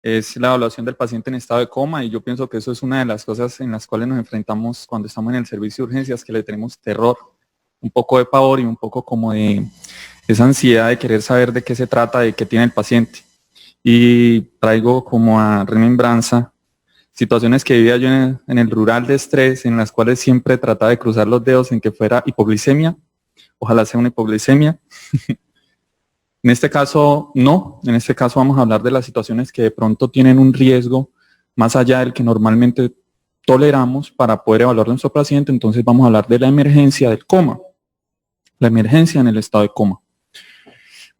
es la evaluación del paciente en estado de coma, y yo pienso que eso es una de las cosas en las cuales nos enfrentamos cuando estamos en el servicio de urgencias, que le tenemos terror, un poco de pavor y un poco como de esa ansiedad de querer saber de qué se trata, de qué tiene el paciente. Y traigo como a remembranza situaciones que vivía yo en el rural de estrés, en las cuales siempre trataba de cruzar los dedos en que fuera hipoglicemia, ojalá sea una hipoglicemia. En este caso, no. En este caso vamos a hablar de las situaciones que de pronto tienen un riesgo más allá del que normalmente toleramos para poder evaluar a nuestro paciente. Entonces vamos a hablar de la emergencia del coma, la emergencia en el estado de coma.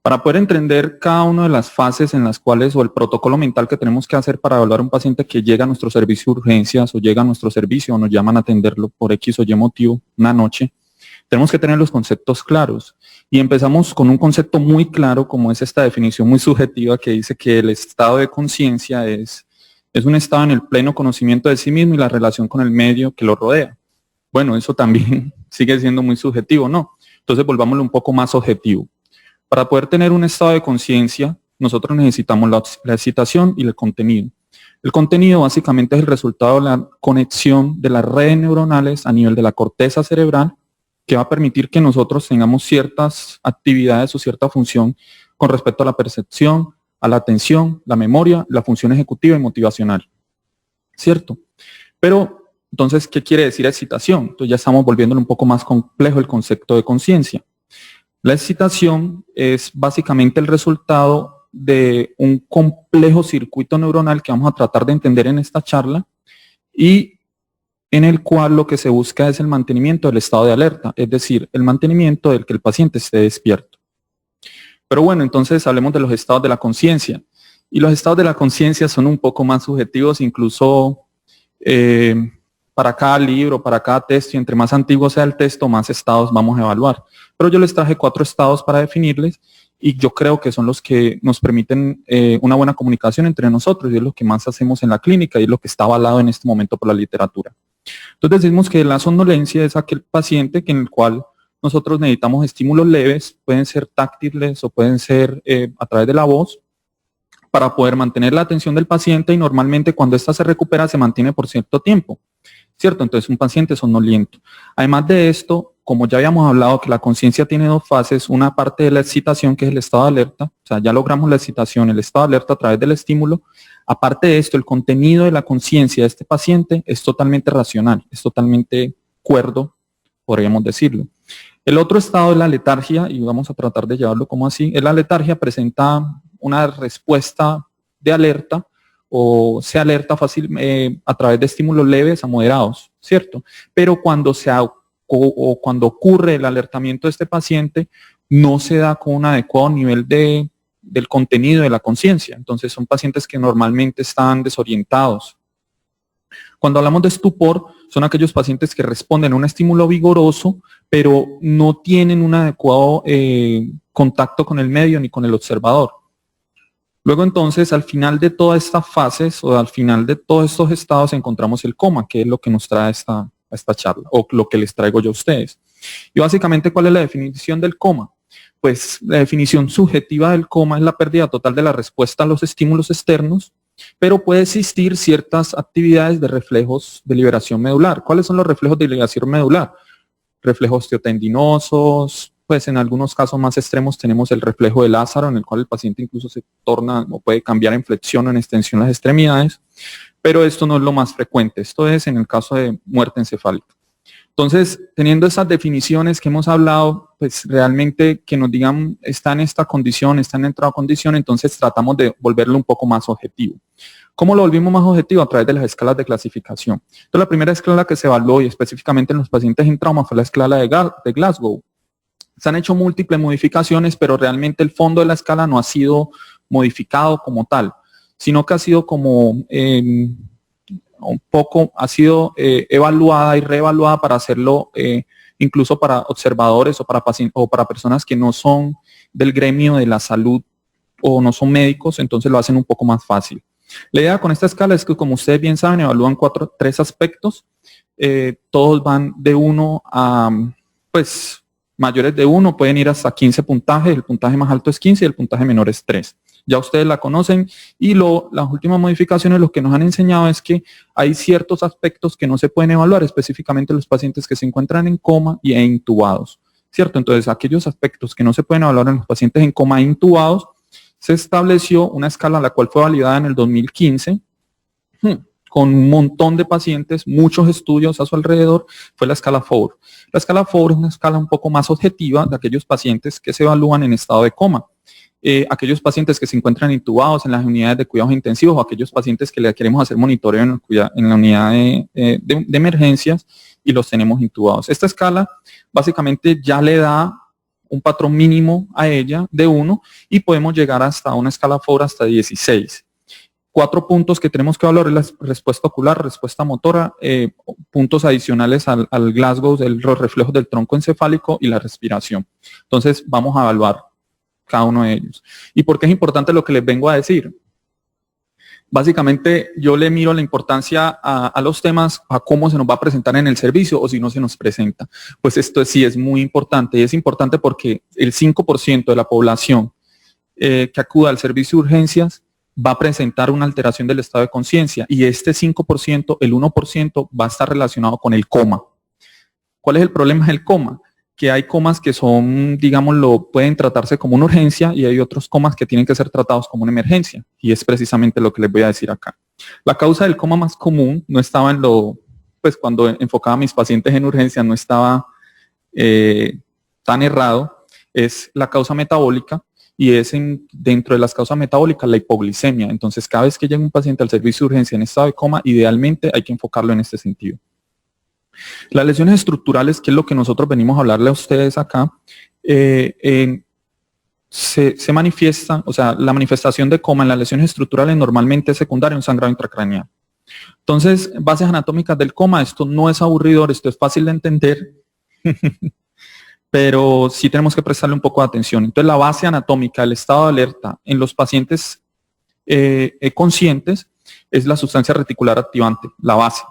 Para poder entender cada una de las fases en las cuales, o el protocolo mental que tenemos que hacer para evaluar a un paciente que llega a nuestro servicio de urgencias o llega a nuestro servicio o nos llaman a atenderlo por X o Y motivo una noche, tenemos que tener los conceptos claros. Y empezamos con un concepto muy claro, como es esta definición muy subjetiva que dice que el estado de conciencia es un estado en el pleno conocimiento de sí mismo y la relación con el medio que lo rodea. Bueno, eso también sigue siendo muy subjetivo, ¿no? Entonces volvámoslo un poco más objetivo. Para poder tener un estado de conciencia, nosotros necesitamos la excitación y el contenido. El contenido básicamente es el resultado de la conexión de las redes neuronales a nivel de la corteza cerebral, que va a permitir que nosotros tengamos ciertas actividades o cierta función con respecto a la percepción, a la atención, la memoria, la función ejecutiva y motivacional. ¿Cierto? Pero, entonces, ¿qué quiere decir excitación? Entonces ya estamos volviéndolo un poco más complejo el concepto de conciencia. La excitación es básicamente el resultado de un complejo circuito neuronal que vamos a tratar de entender en esta charla y en el cual lo que se busca es el mantenimiento del estado de alerta, es decir, el mantenimiento del que el paciente esté despierto. Pero bueno, entonces hablemos de los estados de la conciencia. Y los estados de la conciencia son un poco más subjetivos, incluso para cada libro, para cada texto, y entre más antiguo sea el texto, más estados vamos a evaluar. Pero yo les traje 4 estados para definirles, y yo creo que son los que nos permiten una buena comunicación entre nosotros, y es lo que más hacemos en la clínica, y es lo que está avalado en este momento por la literatura. Entonces decimos que la somnolencia es aquel paciente en el cual nosotros necesitamos estímulos leves, pueden ser táctiles o pueden ser a través de la voz, para poder mantener la atención del paciente, y normalmente cuando ésta se recupera se mantiene por cierto tiempo, ¿cierto? Entonces un paciente somnoliento. Además de esto, como ya habíamos hablado que la conciencia tiene 2 fases, una parte de la excitación que es el estado de alerta, o sea, ya logramos la excitación, el estado de alerta a través del estímulo. Aparte de esto, el contenido de la conciencia de este paciente es totalmente racional, es totalmente cuerdo, podríamos decirlo. El otro estado es la letargia, y vamos a tratar de llevarlo como así. La letargia presenta una respuesta de alerta, o se alerta fácil a través de estímulos leves a moderados, ¿cierto? Pero cuando cuando ocurre el alertamiento de este paciente, no se da con un adecuado nivel del contenido de la conciencia. Entonces son pacientes que normalmente están desorientados. Cuando hablamos de estupor, son aquellos pacientes que responden a un estímulo vigoroso, pero no tienen un adecuado contacto con el medio ni con el observador. Luego entonces, al final de todas estas fases o al final de todos estos estados encontramos el coma, que es lo que nos trae esta charla, o lo que les traigo yo a ustedes. Y básicamente, ¿cuál es la definición del coma? Pues la definición subjetiva del coma es la pérdida total de la respuesta a los estímulos externos, pero puede existir ciertas actividades de reflejos de liberación medular. ¿Cuáles son los reflejos de liberación medular? Reflejos osteotendinosos, pues en algunos casos más extremos tenemos el reflejo de Lázaro, en el cual el paciente incluso se torna o puede cambiar en flexión o en extensión las extremidades, pero esto no es lo más frecuente, esto es en el caso de muerte encefálica. Entonces, teniendo esas definiciones que hemos hablado, pues realmente que nos digan está en esta condición, está en otra condición, entonces tratamos de volverlo un poco más objetivo. ¿Cómo lo volvimos más objetivo? A través de las escalas de clasificación. Entonces, la primera escala que se evaluó, y específicamente en los pacientes en trauma, fue la escala de Glasgow. Se han hecho múltiples modificaciones, pero realmente el fondo de la escala no ha sido modificado como tal, sino que ha sido como un poco, ha sido evaluada y reevaluada para hacerlo incluso para observadores o para personas que no son del gremio de la salud o no son médicos, entonces lo hacen un poco más fácil. La idea con esta escala es que, como ustedes bien saben, evalúan 3 aspectos. Todos van de 1 a, pues, mayores de 1, pueden ir hasta 15 puntajes, el puntaje más alto es 15 y el puntaje menor es 3. Ya ustedes la conocen y las últimas modificaciones lo que nos han enseñado es que hay ciertos aspectos que no se pueden evaluar, específicamente los pacientes que se encuentran en coma e intubados, ¿cierto? Entonces, aquellos aspectos que no se pueden evaluar en los pacientes en coma e intubados, se estableció una escala la cual fue validada en el 2015, con un montón de pacientes, muchos estudios a su alrededor, fue la escala FOUR. La escala FOUR es una escala un poco más objetiva de aquellos pacientes que se evalúan en estado de coma. Aquellos pacientes que se encuentran intubados en las unidades de cuidados intensivos o aquellos pacientes que le queremos hacer monitoreo en la unidad de emergencias y los tenemos intubados. Esta escala básicamente ya le da un patrón mínimo a ella de 1 y podemos llegar hasta una escala FOUR hasta 16. 4 puntos que tenemos que evaluar es la respuesta ocular, respuesta motora, puntos adicionales al Glasgow, los reflejos del tronco encefálico y la respiración. Entonces vamos a evaluar cada uno de ellos. ¿Y por qué es importante lo que les vengo a decir? Básicamente yo le miro la importancia a los temas, a cómo se nos va a presentar en el servicio o si no se nos presenta. Pues esto sí es muy importante y es importante porque el 5% de la población que acuda al servicio de urgencias va a presentar una alteración del estado de conciencia y este 5%, el 1% va a estar relacionado con el coma. ¿Cuál es el problema del coma? Que hay comas que son, digámoslo, pueden tratarse como una urgencia y hay otros comas que tienen que ser tratados como una emergencia. Y es precisamente lo que les voy a decir acá. La causa del coma más común no estaba en pues cuando enfocaba a mis pacientes en urgencia no estaba tan errado, es la causa metabólica y es dentro de las causas metabólicas la hipoglicemia. Entonces cada vez que llega un paciente al servicio de urgencia en estado de coma, idealmente hay que enfocarlo en este sentido. Las lesiones estructurales, que es lo que nosotros venimos a hablarle a ustedes acá, se manifiestan, o sea, la manifestación de coma en las lesiones estructurales normalmente es secundaria a un sangrado intracraneal. Entonces, bases anatómicas del coma, esto no es aburridor, esto es fácil de entender, pero sí tenemos que prestarle un poco de atención. Entonces, la base anatómica, el estado de alerta en los pacientes conscientes es la sustancia reticular activante, la base.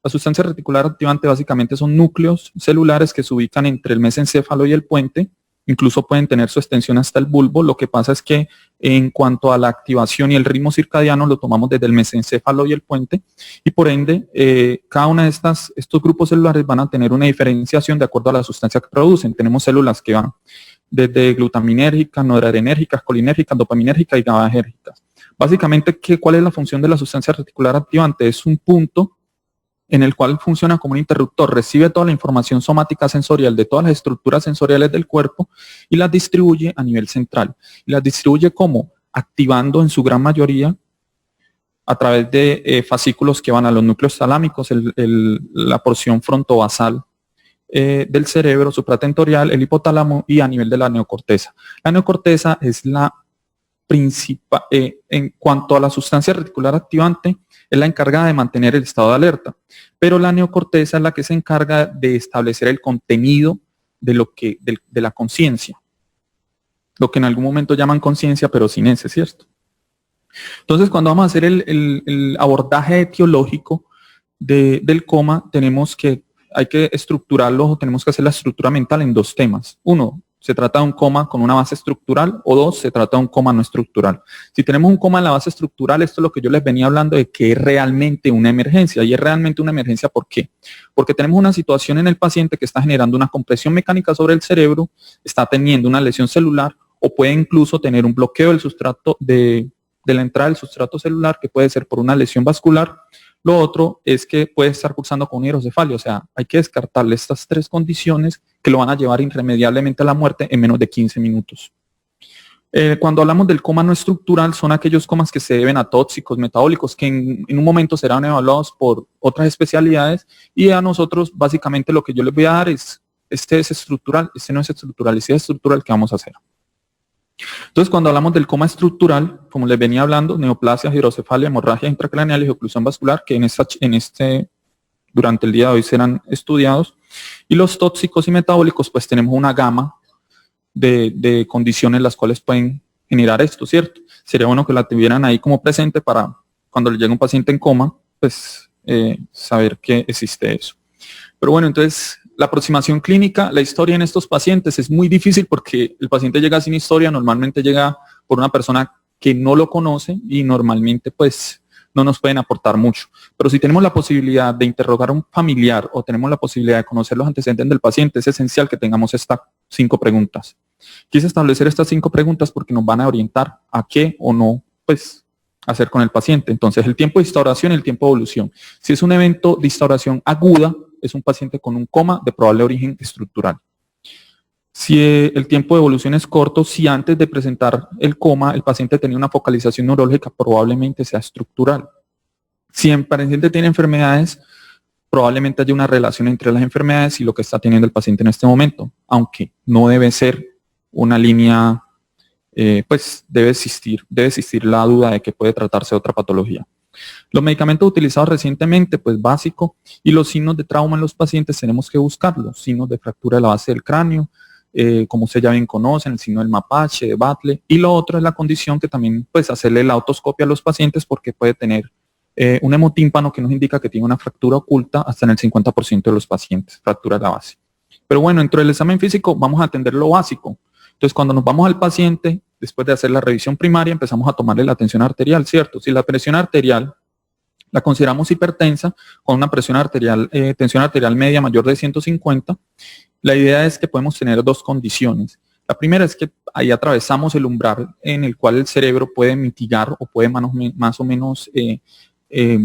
La sustancia reticular activante básicamente son núcleos celulares que se ubican entre el mesencéfalo y el puente, incluso pueden tener su extensión hasta el bulbo. Lo que pasa es que en cuanto a la activación y el ritmo circadiano lo tomamos desde el mesencéfalo y el puente y por ende cada una de estos grupos celulares van a tener una diferenciación de acuerdo a la sustancia que producen. Tenemos células que van desde glutaminérgicas, noradrenérgicas, colinérgicas, dopaminérgicas y GABAergicas. Básicamente, ¿cuál es la función de la sustancia reticular activante? Es un punto en el cual funciona como un interruptor, recibe toda la información somática sensorial de todas las estructuras sensoriales del cuerpo y las distribuye a nivel central. Y las distribuye como activando en su gran mayoría a través de fascículos que van a los núcleos talámicos, la porción frontovasal del cerebro, supratentorial, el hipotálamo y a nivel de la neocorteza. La neocorteza es la principal, en cuanto a la sustancia reticular activante, es la encargada de mantener el estado de alerta, pero la neocorteza es la que se encarga de establecer el contenido de la conciencia, lo que en algún momento llaman conciencia, pero sin ese, ¿cierto? Entonces, cuando vamos a hacer el abordaje etiológico del coma, hay que estructurarlo, tenemos que hacer la estructura mental en 2 temas. 1, se trata de un coma con una base estructural, o 2, se trata de un coma no estructural. Si tenemos un coma en la base estructural, esto es lo que yo les venía hablando de que es realmente una emergencia. Y es realmente una emergencia, ¿por qué? Porque tenemos una situación en el paciente que está generando una compresión mecánica sobre el cerebro, está teniendo una lesión celular, o puede incluso tener un bloqueo del sustrato de la entrada del sustrato celular, que puede ser por una lesión vascular. Lo otro es que puede estar cursando con hidrocefalia, o sea, hay que descartarle estas 3 condiciones que lo van a llevar irremediablemente a la muerte en menos de 15 minutos. Cuando hablamos del coma no estructural, son aquellos comas que se deben a tóxicos, metabólicos, que en un momento serán evaluados por otras especialidades y a nosotros básicamente lo que yo les voy a dar es, este es estructural, este no es estructural, este es estructural, ¿qué vamos a hacer? Entonces, cuando hablamos del coma estructural, como les venía hablando, neoplasia, hidrocefalia, hemorragia intracraneal y oclusión vascular, que durante el día de hoy serán estudiados, y los tóxicos y metabólicos, pues tenemos una gama de condiciones las cuales pueden generar esto, ¿cierto? Sería bueno que la tuvieran ahí como presente para cuando le llegue un paciente en coma, pues saber que existe eso. Pero bueno, entonces la aproximación clínica, la historia en estos pacientes es muy difícil porque el paciente llega sin historia, normalmente llega por una persona que no lo conoce y normalmente pues no nos pueden aportar mucho. Pero si tenemos la posibilidad de interrogar a un familiar o tenemos la posibilidad de conocer los antecedentes del paciente, es esencial que tengamos estas 5 preguntas. Quise establecer estas 5 preguntas porque nos van a orientar a qué o no pues hacer con el paciente. Entonces, el tiempo de instauración y el tiempo de evolución. Si es un evento de instauración aguda, es un paciente con un coma de probable origen estructural. Si el tiempo de evolución es corto, si antes de presentar el coma el paciente tenía una focalización neurológica, probablemente sea estructural. Si el paciente tiene enfermedades, probablemente haya una relación entre las enfermedades y lo que está teniendo el paciente en este momento, aunque no debe ser una línea, pues debe existir la duda de que puede tratarse de otra patología. Los medicamentos utilizados recientemente, pues básico, y los signos de trauma en los pacientes tenemos que buscarlos, signos de fractura de la base del cráneo, como ustedes ya bien conocen, el signo del mapache, de Batle, y lo otro es la condición que también pues hacerle la autoscopia a los pacientes porque puede tener un hemotímpano que nos indica que tiene una fractura oculta hasta en el 50% de los pacientes, fractura de la base. Pero bueno, dentro del examen físico vamos a atender lo básico. Entonces cuando nos vamos al paciente, después de hacer la revisión primaria, empezamos a tomarle la tensión arterial, ¿cierto? Si la presión arterial la consideramos hipertensa, con una presión arterial, tensión arterial media mayor de 150, la idea es que podemos tener 2 condiciones. La primera es que ahí atravesamos el umbral en el cual el cerebro puede mitigar o puede más o menos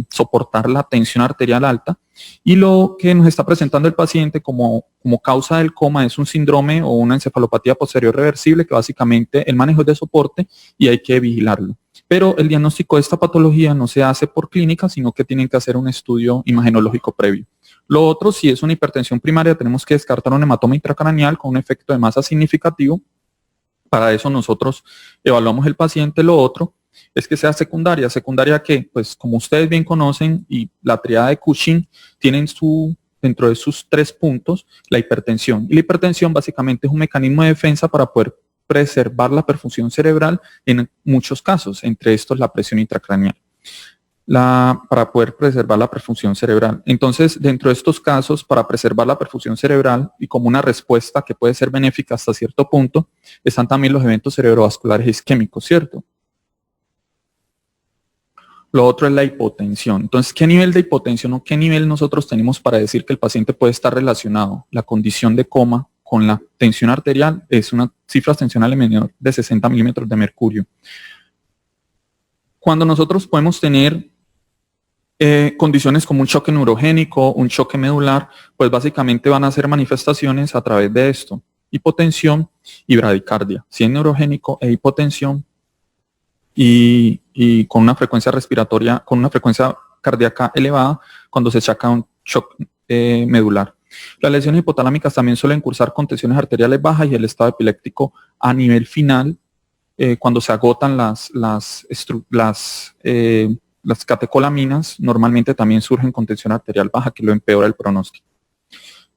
soportar la tensión arterial alta, y lo que nos está presentando el paciente como causa del coma es un síndrome o una encefalopatía posterior reversible, que básicamente el manejo es de soporte y hay que vigilarlo. Pero el diagnóstico de esta patología no se hace por clínica, sino que tienen que hacer un estudio imagenológico previo. Lo otro, si es una hipertensión primaria, tenemos que descartar un hematoma intracraneal con un efecto de masa significativo. Para eso nosotros evaluamos el paciente. Lo otro es que sea secundaria. Secundaria que, pues como ustedes bien conocen, y la triada de Cushing tienen dentro de sus 3 puntos la hipertensión. Y la hipertensión básicamente es un mecanismo de defensa para poder preservar la perfusión cerebral en muchos casos, entre estos la presión intracraneal, para poder preservar la perfusión cerebral. Entonces, dentro de estos casos, para preservar la perfusión cerebral y como una respuesta que puede ser benéfica hasta cierto punto, están también los eventos cerebrovasculares isquémicos, ¿cierto? Lo otro es la hipotensión. Entonces, ¿qué nivel de hipotensión o qué nivel nosotros tenemos para decir que el paciente puede estar relacionado? La condición de coma con la tensión arterial es una cifra tensional menor de 60 milímetros de mercurio. Cuando nosotros podemos tener condiciones como un choque neurogénico, un choque medular, pues básicamente van a ser manifestaciones a través de esto: hipotensión y bradicardia. Si es neurogénico e hipotensión y con una frecuencia respiratoria, con una frecuencia cardíaca elevada, cuando se saca un shock medular. Las lesiones hipotalámicas también suelen cursar con tensiones arteriales bajas y el estado epiléptico a nivel final, cuando se agotan las catecolaminas, normalmente también surgen con tensión arterial baja, que lo empeora el pronóstico.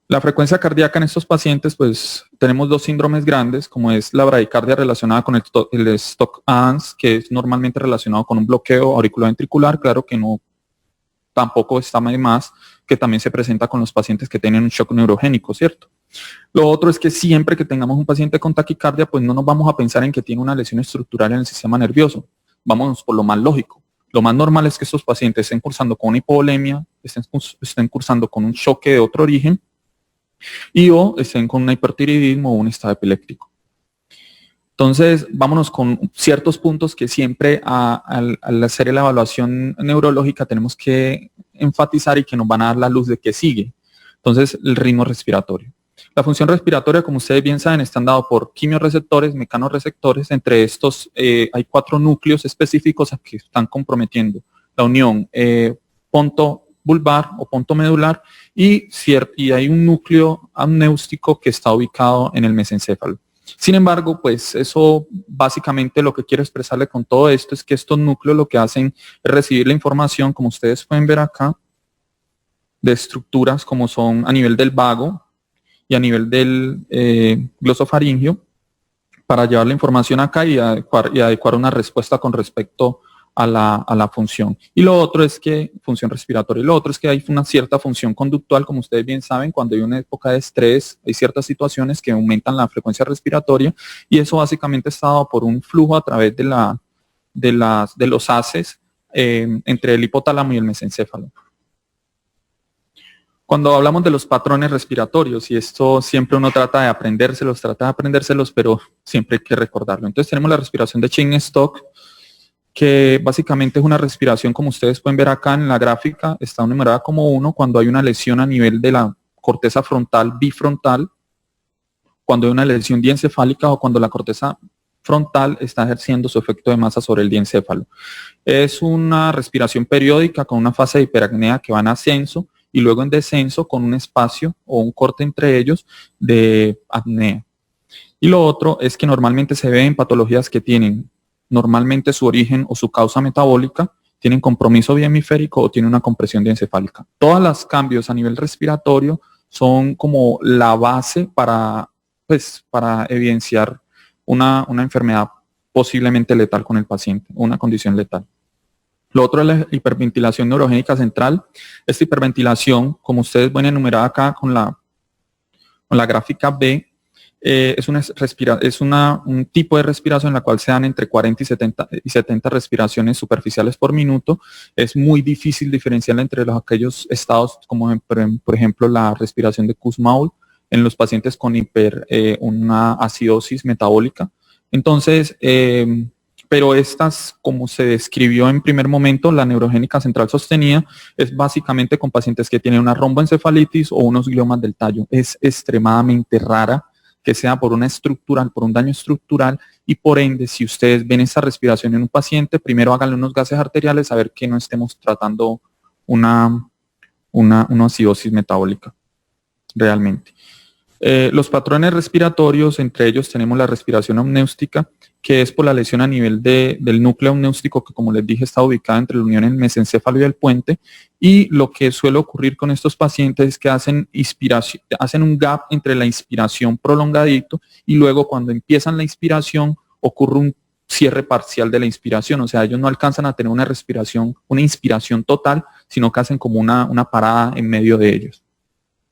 La frecuencia cardíaca en estos pacientes, pues tenemos 2 síndromes grandes, como es la bradicardia relacionada con el Stock-Adams, que es normalmente relacionado con un bloqueo auriculoventricular, claro que no, tampoco está de más, que también se presenta con los pacientes que tienen un shock neurogénico, ¿cierto? Lo otro es que siempre que tengamos un paciente con taquicardia, pues no nos vamos a pensar en que tiene una lesión estructural en el sistema nervioso. Vámonos por lo más lógico. Lo más normal es que estos pacientes estén cursando con una hipovolemia, estén cursando con un choque de otro origen o estén con un hipertiroidismo o un estado epiléptico. Entonces, vámonos con ciertos puntos que siempre al hacer la evaluación neurológica tenemos que enfatizar y que nos van a dar la luz de qué sigue. Entonces, el ritmo respiratorio. La función respiratoria, como ustedes bien saben, están dados por quimioreceptores, mecanorreceptores. Entre estos hay 4 núcleos específicos que están comprometiendo la unión ponto vulvar o ponto medular y hay un núcleo amnéustico que está ubicado en el mesencéfalo. Sin embargo, pues eso básicamente lo que quiero expresarle con todo esto es que estos núcleos lo que hacen es recibir la información, como ustedes pueden ver acá, de estructuras como son a nivel del vago y a nivel del glosofaringio, para llevar la información acá y adecuar una respuesta con respecto a la función. Y lo otro es que, función respiratoria, y lo otro es que hay una cierta función conductual, como ustedes bien saben, cuando hay una época de estrés, hay ciertas situaciones que aumentan la frecuencia respiratoria, y eso básicamente está dado por un flujo a través de de los haces entre el hipotálamo y el mesencéfalo. Cuando hablamos de los patrones respiratorios, y esto siempre uno trata de aprendérselos, pero siempre hay que recordarlo. Entonces tenemos la respiración de Cheyne-Stokes, que básicamente es una respiración, como ustedes pueden ver acá en la gráfica, está numerada como 1 cuando hay una lesión a nivel de la corteza frontal bifrontal, cuando hay una lesión diencefálica o cuando la corteza frontal está ejerciendo su efecto de masa sobre el diencéfalo. Es una respiración periódica con una fase de hiperapnea que va en ascenso y luego en descenso con un espacio o un corte entre ellos de apnea. Y lo otro es que normalmente se ve en patologías que tienen normalmente su origen o su causa metabólica, tienen compromiso bihemisférico o tienen una compresión diencefálica. Todos los cambios a nivel respiratorio son como la base para evidenciar una enfermedad posiblemente letal con el paciente, una condición letal. Lo otro es la hiperventilación neurogénica central. Esta hiperventilación, como ustedes ven enumerada acá con la gráfica B, es un tipo de respiración en la cual se dan entre 40 y 70 respiraciones superficiales por minuto. Es muy difícil diferenciar entre aquellos estados como por ejemplo la respiración de Kussmaul en los pacientes con una acidosis metabólica. Entonces, pero estas, como se describió en primer momento, la neurogénica central sostenida, es básicamente con pacientes que tienen una romboencefalitis o unos gliomas del tallo. Es extremadamente rara que sea por un daño estructural, y por ende, si ustedes ven esa respiración en un paciente, primero háganle unos gases arteriales a ver que no estemos tratando una acidosis metabólica realmente. Los patrones respiratorios, entre ellos tenemos la respiración amniótica, que es por la lesión a nivel del núcleo amniótico, que como les dije está ubicada entre la unión del mesencéfalo y el puente, y lo que suele ocurrir con estos pacientes es que hacen un gap entre la inspiración prolongadito y luego cuando empiezan la inspiración ocurre un cierre parcial de la inspiración, o sea, ellos no alcanzan a tener una inspiración total, sino que hacen como una parada en medio de ellos.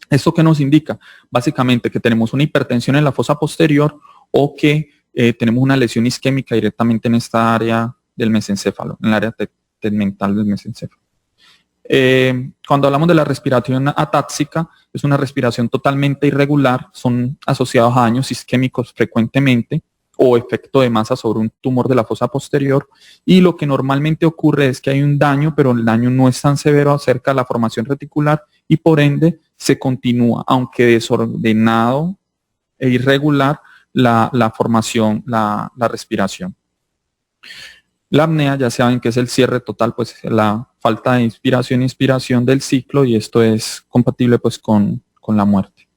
¿Esto qué nos indica? Básicamente que tenemos una hipertensión en la fosa posterior o que tenemos una lesión isquémica directamente en esta área del mesencéfalo, en el área tegmental del mesencéfalo. Cuando hablamos de la respiración atáxica, es una respiración totalmente irregular, son asociados a daños isquémicos frecuentemente o efecto de masa sobre un tumor de la fosa posterior, y lo que normalmente ocurre es que hay un daño, pero el daño no es tan severo acerca de la formación reticular y por ende se continúa, aunque desordenado e irregular, la formación, la respiración. La apnea, ya saben que es el cierre total, pues la falta de inspiración e inspiración del ciclo, y esto es compatible pues con la muerte.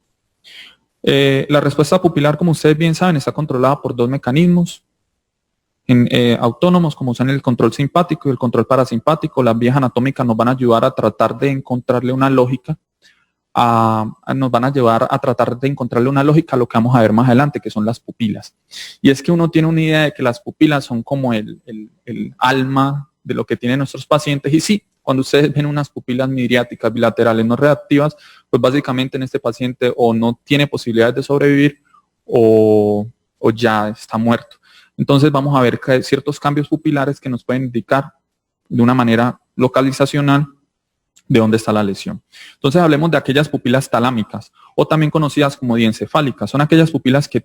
La respuesta pupilar, como ustedes bien saben, está controlada por dos mecanismos autónomos, como son el control simpático y el control parasimpático. Las vías anatómicas nos van a ayudar a tratar de encontrarle una lógica a lo que vamos a ver más adelante, que son las pupilas. Y es que uno tiene una idea de que las pupilas son como el alma de lo que tienen nuestros pacientes, y sí, cuando ustedes ven unas pupilas midriáticas bilaterales no reactivas, pues básicamente en este paciente o no tiene posibilidades de sobrevivir o ya está muerto. Entonces vamos a ver que hay ciertos cambios pupilares que nos pueden indicar de una manera localizacional de dónde está la lesión. Entonces hablemos de aquellas pupilas talámicas o también conocidas como diencefálicas. Son aquellas pupilas que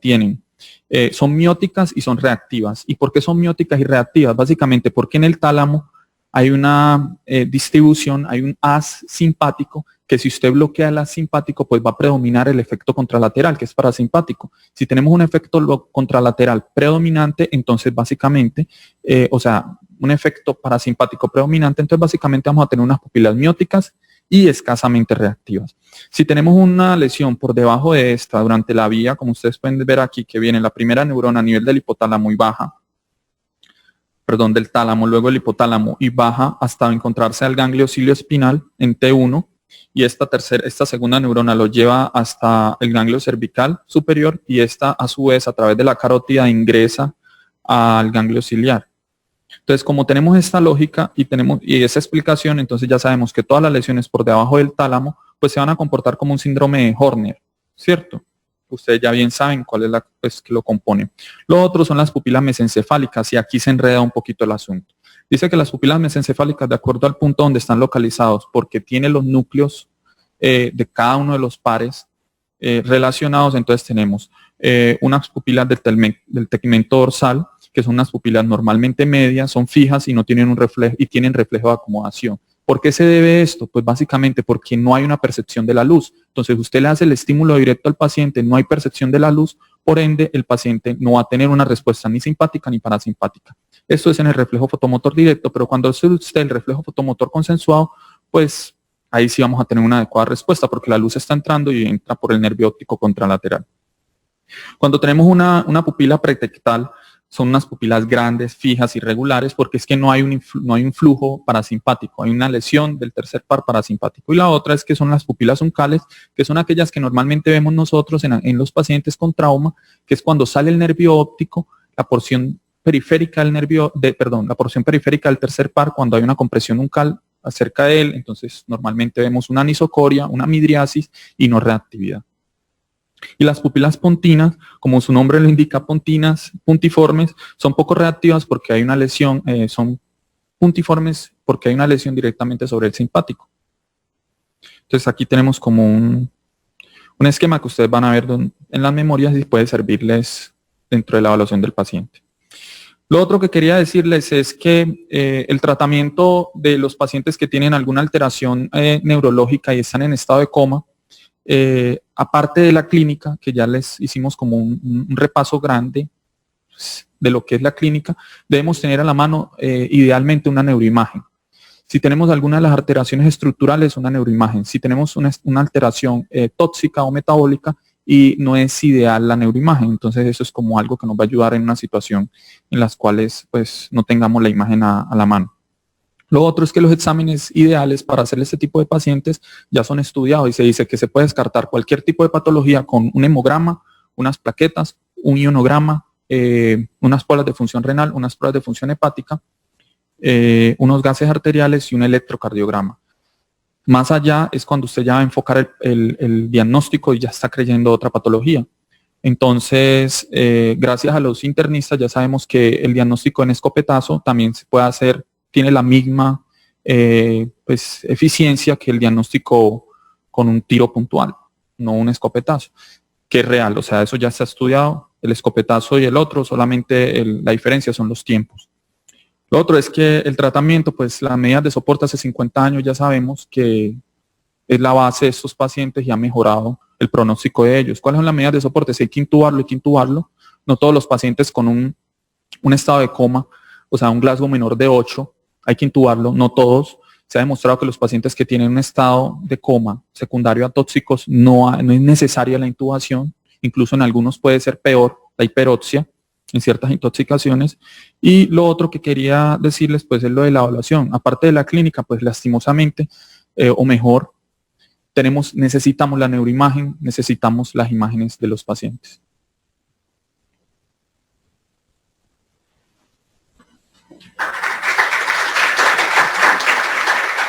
son mióticas y son reactivas. ¿Y por qué son mióticas y reactivas? Básicamente porque en el tálamo hay una distribución, hay un haz simpático que si usted bloquea el haz simpático, pues va a predominar el efecto contralateral, que es parasimpático. Si tenemos un efecto contralateral predominante, entonces básicamente, un efecto parasimpático predominante, entonces básicamente vamos a tener unas pupilas mióticas y escasamente reactivas. Si tenemos una lesión por debajo de esta durante la vía, como ustedes pueden ver aquí, que viene la primera neurona a nivel del hipotálamo y baja, del tálamo, luego el hipotálamo y baja hasta encontrarse al ganglio cilioespinal en T1, y esta segunda neurona lo lleva hasta el ganglio cervical superior, y esta a su vez a través de la carótida ingresa al ganglio ciliar. Entonces, como tenemos esta lógica y esa explicación, entonces ya sabemos que todas las lesiones por debajo del tálamo pues se van a comportar como un síndrome de Horner, ¿cierto? ustedes ya bien saben cuál es la pues, que lo compone. Lo otro son las pupilas mesencefálicas y aquí se enreda un poquito el asunto. Dice que las pupilas mesencefálicas, de acuerdo al punto donde están localizados, porque tiene los núcleos de cada uno de los pares relacionados, entonces tenemos unas pupilas del tegmento dorsal, que son unas pupilas normalmente medias, son fijas y no tienen un reflejo y tienen reflejo de acomodación. ¿Por qué se debe esto? Pues básicamente porque no hay una percepción de la luz. Entonces usted le hace el estímulo directo al paciente, no hay percepción de la luz, por ende el paciente no va a tener una respuesta ni simpática ni parasimpática. Esto es en el reflejo fotomotor directo, pero cuando es usted el reflejo fotomotor consensuado, pues ahí sí vamos a tener una adecuada respuesta porque la luz está entrando y entra por el nervio óptico contralateral. Cuando tenemos una pupila pretectal, son unas pupilas grandes, fijas, irregulares, porque es que no hay un flujo parasimpático, hay una lesión del tercer par parasimpático. Y la otra es que son las pupilas uncales, que son aquellas que normalmente vemos nosotros en los pacientes con trauma, que es cuando sale el nervio óptico, la porción periférica del la porción periférica del tercer par, cuando hay una compresión uncal acerca de él, entonces normalmente vemos una anisocoria, una midriasis y no reactividad. Y las pupilas pontinas, como su nombre lo indica, pontinas, puntiformes, son poco reactivas porque hay una lesión, son puntiformes porque hay una lesión directamente sobre el simpático. Entonces aquí tenemos como un esquema que ustedes van a ver en las memorias y puede servirles dentro de la evaluación del paciente. Lo otro que quería decirles es que el tratamiento de los pacientes que tienen alguna alteración neurológica y están en estado de coma, aparte de la clínica, que ya les hicimos como un repaso grande de lo que es la clínica, debemos tener a la mano idealmente una neuroimagen. Si tenemos alguna de las alteraciones estructurales, una neuroimagen. Si tenemos una alteración tóxica o metabólica y no es ideal la neuroimagen, entonces eso es como algo que nos va a ayudar en una situación en las cuales pues no tengamos la imagen a la mano. Lo otro es que los exámenes ideales para hacer este tipo de pacientes ya son estudiados y se dice que se puede descartar cualquier tipo de patología con un hemograma, unas plaquetas, un ionograma, unas pruebas de función renal, unas pruebas de función hepática, unos gases arteriales y un electrocardiograma. Más allá es cuando usted ya va a enfocar el diagnóstico y ya está creyendo otra patología. Entonces, gracias a los internistas ya sabemos que el diagnóstico en escopetazo también se puede hacer, tiene la misma pues, eficiencia que el diagnóstico con un tiro puntual, no un escopetazo, que es real, o sea, eso ya está estudiado, el escopetazo y el otro, solamente la diferencia son los tiempos. Lo otro es que el tratamiento, pues las medidas de soporte hace 50 años ya sabemos que es la base de estos pacientes y ha mejorado el pronóstico de ellos. ¿Cuáles son las medidas de soporte? Si hay que intubarlo, no todos los pacientes con un estado de coma, o sea, un Glasgow menor de 8, hay que intubarlo, no todos. Se ha demostrado que los pacientes que tienen un estado de coma secundario a tóxicos no es necesaria la intubación, incluso en algunos puede ser peor la hiperoxia en ciertas intoxicaciones. Y lo otro que quería decirles pues es lo de la evaluación. Aparte de la clínica, pues lastimosamente, o mejor, necesitamos la neuroimagen, necesitamos las imágenes de los pacientes.